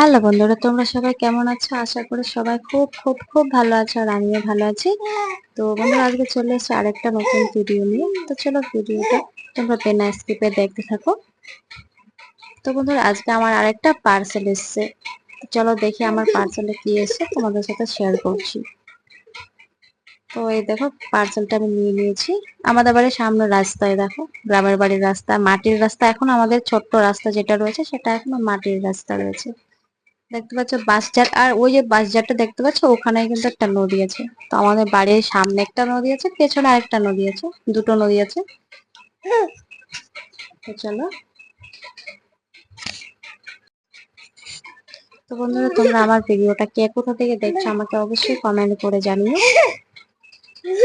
Hello বন্ধুরা, তোমরা সবাই কেমন আছো? আশা করি সবাই খুব খুব খুব ভালো আছো, আর আমিও ভালো আছি। তো বন্ধুরা, আজকে চলে এসেছি আরেকটা নতুন ভিডিও নিয়ে। তো চলো ভিডিওটা তোমরা বিনা স্কিপে দেখতে থাকো। তো বন্ধুরা, আজকে আমার আরেকটা পার্সেল এসেছে। তো চলো দেখি আমার পার্সেলে কি এসেছে, তোমাদের সাথে শেয়ার করছি। তো এই দেখো, পার্সেলটা আমি নিয়ে নিয়েছি। আমাদের বাড়ির সামনে রাস্তায়, দেখো গ্রামের বাড়ির রাস্তা, মাটির রাস্তা। এখন আমাদের ছোট্ট রাস্তা যেটা রয়েছে সেটা এখনো মাটির রাস্তা রয়েছে। দেখতে পাচ্ছ বাঁশঝাড়, আর ওই যে বাঁশঝাড়টা দেখতে পাচ্ছ, ওখানে কিন্তু একটা নদী আছে। তো আমাদের বাড়ির সামনে একটা নদী আছে, পেছনে আরেকটা নদী আছে, দুটো নদী আছে। তো চলো। তো বন্ধুরা, তোমরা আমার ভিডিওটা কে কোথা থেকে দেখছো আমাকে অবশ্যই কমেন্ট করে জানিও।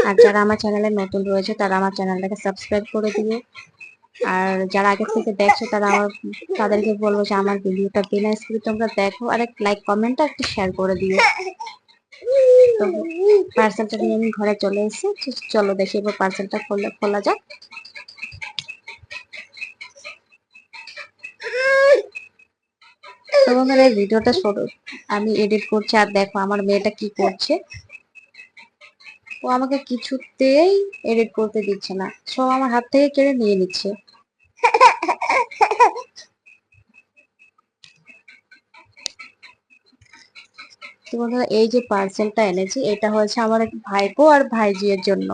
আর যারা আমার চ্যানেলে নতুন রয়েছে তারা আমার চ্যানেলটাকে সাবস্ক্রাইব করে দিও। আর যারা আগে থেকে দেখছো তাদেরকে বলবো যে আমার ভিডিওটা বিনা স্কিপে তোমরা দেখো, আর এক লাইক কমেন্টটা একটু শেয়ার করে দিও। তো পার্সেলটা নিয়ে আমি ঘরে চলে এসেছি। চলো দেখি এবার পার্সেলটা খোলা যাক। তো বন্ধুরা, এই ভিডিওটা আমি এডিট করছি, আর দেখো আমার মেয়েটা কি করছে। ও আমাকে কিছুতেই এডিট করতে দিচ্ছে না, সব আমার হাত থেকে কেড়ে নিয়ে নিচ্ছে। তো বন্ধুরা, এই যে পার্সেলটা এনেছি, এটা হচ্ছে আমার এক ভাইপো আর ভাইজির জন্য।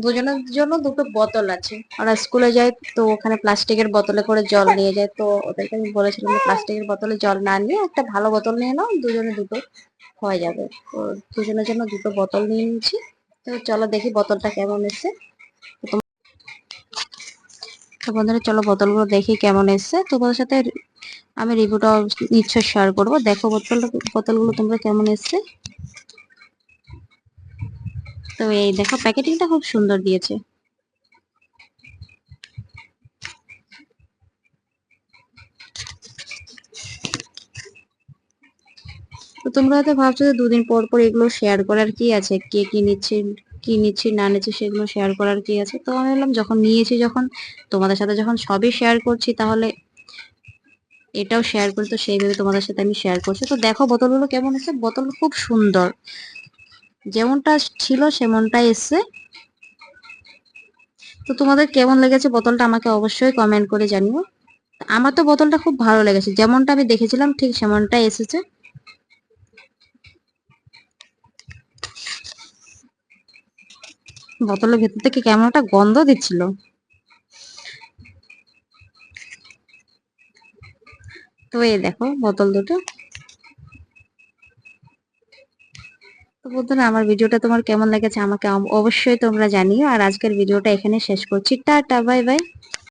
দুজনের জন্য দুটো বোতল আছে। ওরা স্কুলে যায়, তো ওখানে প্লাস্টিকের বোতলে করে জল নিয়ে যায়। তো ওদেরকে আমি বলেছিলাম যে প্লাস্টিকের বোতলে জল না নিয়ে একটা ভালো বোতল নিয়ে নাও, দুজনে দুটো হয়ে যাবে। তো দুজনের জন্য দুটো বোতল নিয়ে নিয়েছি। তো চলো দেখি বোতলটা কেমন এসেছে। তো বন্ধুরা, চলো বোতলগুলো দেখি কেমন এসেছে। তোমাদের সাথে আমি রিভিউটা নিশ্চয় শেয়ার করবো। দেখো বোতলগুলো তোমরা কেমন এসেছে। তো এই দেখো, প্যাকেটিংটা খুব সুন্দর দিয়েছে। তো তোমরা হয়তো ভাবছো যে দুদিন পর পর এগুলো শেয়ার করার কি আছে, কে কি নিচ্ছে কি নিচ্ছি না নিচ্ছি সেগুলো শেয়ার করার কি আছে। তো আমি বললাম যখন নিয়েছি, যখন তোমাদের সাথে যখন সবই শেয়ার করছি, তাহলে এটাও শেয়ার করি। তো সেইভাবে তোমাদের সাথে আমি শেয়ার করছি। তো দেখো বোতলগুলো কেমন এসেছে। বোতল খুব সুন্দর, যেমনটা ছিল সেমনটাই এসছে। তো তোমাদের কেমন লেগেছে বোতলটা আমাকে অবশ্যই কমেন্ট করে জানিও। আমার তো বোতলটা খুব ভালো লেগেছে, যেমনটা আমি দেখেছিলাম ঠিক সেমনটাই এসেছে। বোতলের ভেতর থেকে কেমন একটা গন্ধ দিচ্ছিল। তো এই দেখো বোতল দুটো। তো বন্ধুরা, আমার ভিডিওটা তোমার কেমন লেগেছে আমাকে অবশ্যই তোমরা জানিও। আর আজকের ভিডিওটা এখানে শেষ করছি। Tata, bye bye.